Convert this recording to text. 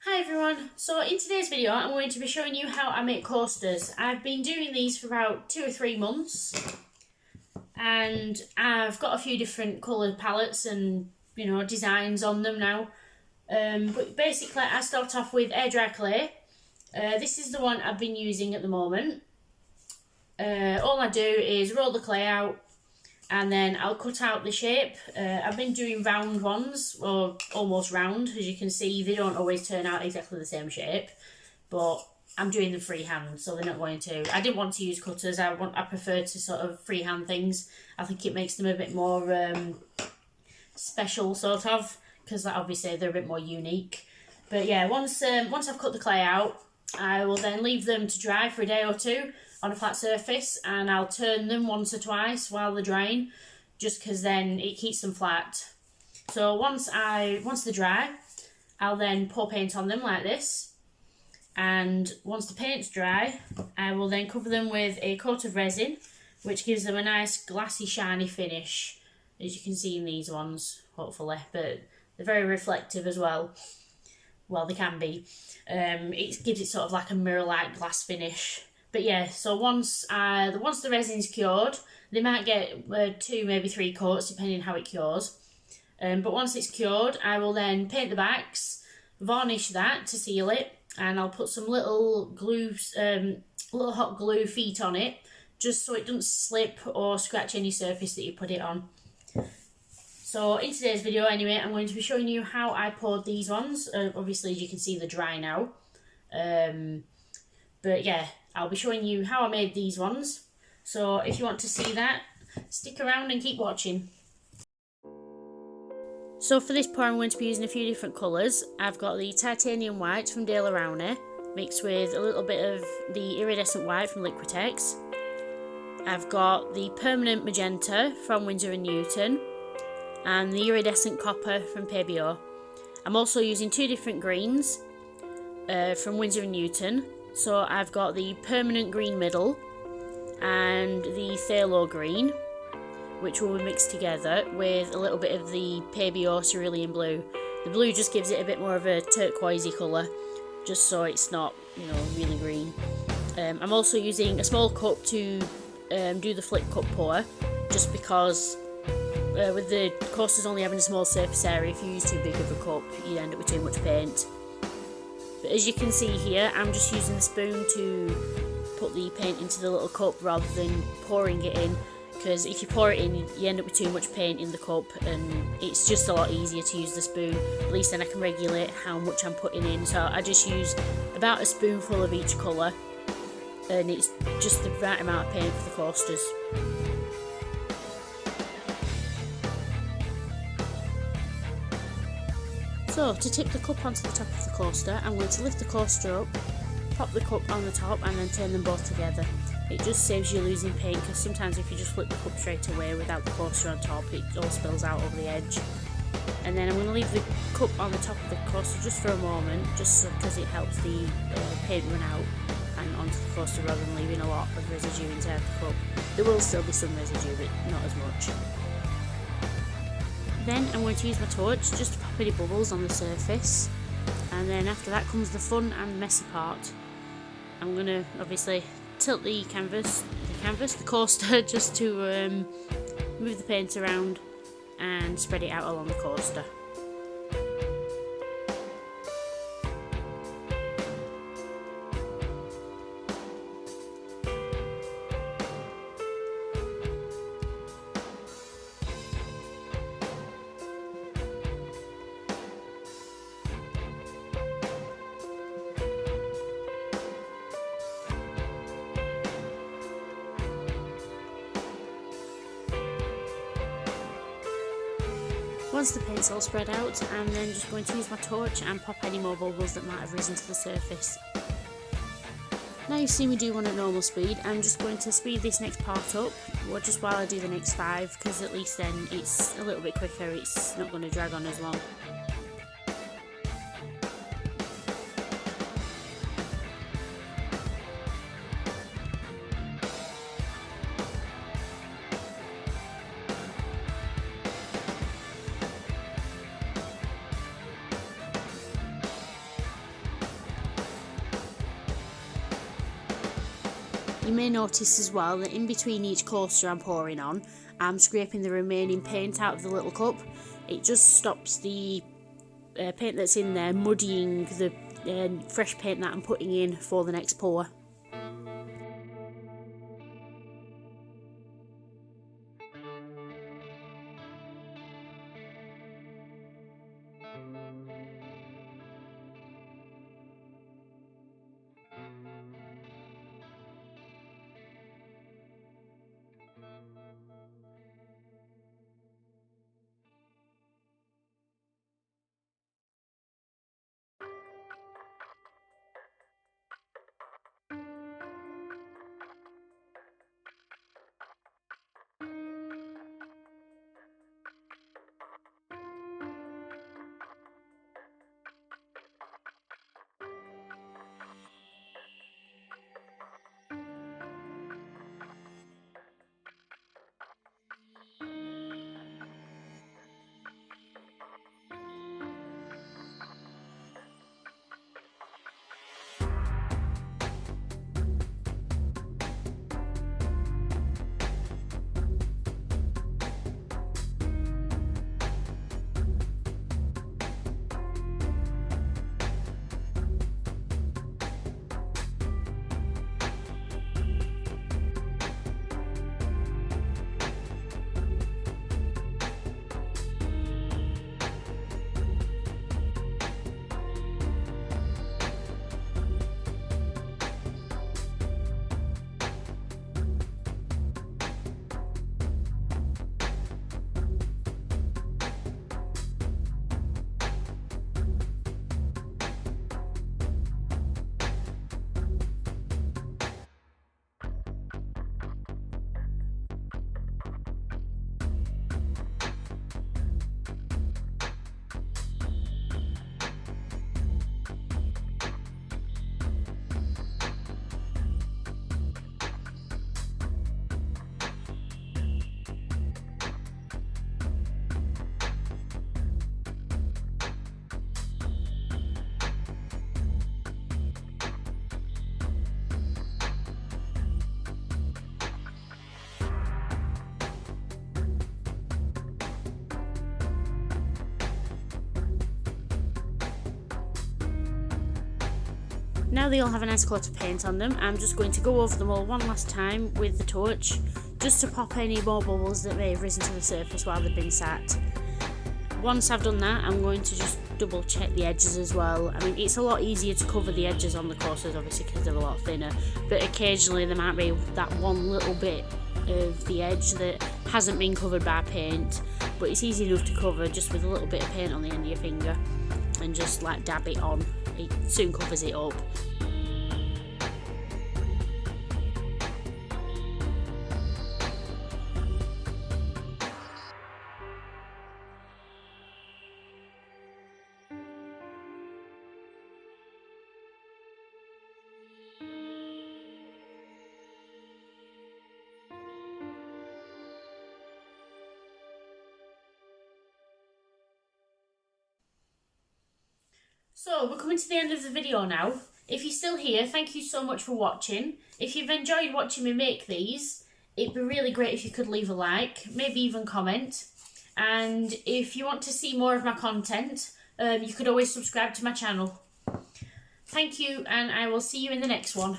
Hi everyone, so in today's video I'm going to be showing you how I make coasters. I've been doing these for about 2 or 3 months and I've got a few different colour palettes and designs on them now. But basically I start off with air dry clay. This is the one I've been using at the moment. All I do is roll the clay out and then I'll cut out the shape. I've been doing round ones, or almost round. As you can see, they don't always turn out exactly the same shape, but I'm doing them freehand, so they're not going to. I didn't want to use cutters. I prefer to sort of freehand things. I think it makes them a bit more special, sort of, because obviously they're a bit more unique. But yeah, once I've cut the clay out, I will then leave them to dry for a day or two on a flat surface, and I'll turn them once or twice while they're drying, just because then it keeps them flat. So once they're dry, I'll then pour paint on them like this, and once the paint's dry, I will then cover them with a coat of resin, which gives them a nice glassy shiny finish, as you can see in these ones, hopefully, but they're very reflective as well. Well, they can be. It gives it sort of like a mirror-like glass finish. But yeah, so once the resin's cured, they might get 2, maybe 3 coats, depending how it cures. But once it's cured, I will then paint the backs, varnish that to seal it, and I'll put some little hot glue feet on it, just so it doesn't slip or scratch any surface that you put it on. So in today's video anyway, I'm going to be showing you how I poured these ones. Obviously, as you can see, they're dry now. But yeah, I'll be showing you how I made these ones. So if you want to see that, stick around and keep watching. So for this pour I'm going to be using a few different colours. I've got the titanium white from Daler Rowney, mixed with a little bit of the iridescent white from Liquitex. I've got the permanent magenta from Winsor and Newton, and the iridescent copper from Pebeo. I'm also using 2 different greens from Winsor and Newton. So I've got the permanent green middle and the Phthalo green, which will be mixed together with a little bit of the Pebeo Cerulean blue. The blue just gives it a bit more of a turquoisey colour, just so it's not, really green. I'm also using a small cup to do the flip cup pour, just because with the coasters only having a small surface area, if you use too big of a cup, you end up with too much paint. But as you can see here, I'm just using the spoon to put the paint into the little cup rather than pouring it in, because if you pour it in, you end up with too much paint in the cup, and it's just a lot easier to use the spoon. At least then I can regulate how much I'm putting in. So I just use about a spoonful of each colour, and it's just the right amount of paint for the coasters. So to tip the cup onto the top of the coaster, I'm going to lift the coaster up, pop the cup on the top, and then turn them both together. It just saves you losing paint, because sometimes if you just flip the cup straight away without the coaster on top, it all spills out over the edge. And then I'm going to leave the cup on the top of the coaster just for a moment, just because it helps the paint run out and onto the coaster rather than leaving a lot of residue inside the cup. There will still be some residue, but not as much. Then I'm going to use my torch just to pop any bubbles on the surface, and then after that comes the fun and messy part. I'm going to obviously tilt the coaster, just to move the paint around and spread it out along the coaster. Once the paint's all spread out, I'm then just going to use my torch and pop any more bubbles that might have risen to the surface. Now you see me do one at normal speed. I'm just going to speed this next part up, just while I do the next 5, because at least then it's a little bit quicker, it's not going to drag on as long. You may notice as well that in between each coaster I'm pouring on, I'm scraping the remaining paint out of the little cup. It just stops the paint that's in there muddying the fresh paint that I'm putting in for the next pour. Now they all have a nice coat of paint on them, I'm just going to go over them all one last time with the torch, just to pop any more bubbles that may have risen to the surface while they've been sat. Once I've done that, I'm going to just double check the edges as well. I mean, it's a lot easier to cover the edges on the coasters, obviously, because they're a lot thinner, but occasionally there might be that one little bit of the edge that hasn't been covered by paint, but it's easy enough to cover just with a little bit of paint on the end of your finger and just like dab it on. It soon covers it up. So we're coming to the end of the video now. If you're still here, thank you so much for watching. If you've enjoyed watching me make these, it'd be really great if you could leave a like, maybe even comment. And if you want to see more of my content, you could always subscribe to my channel. Thank you, and I will see you in the next one.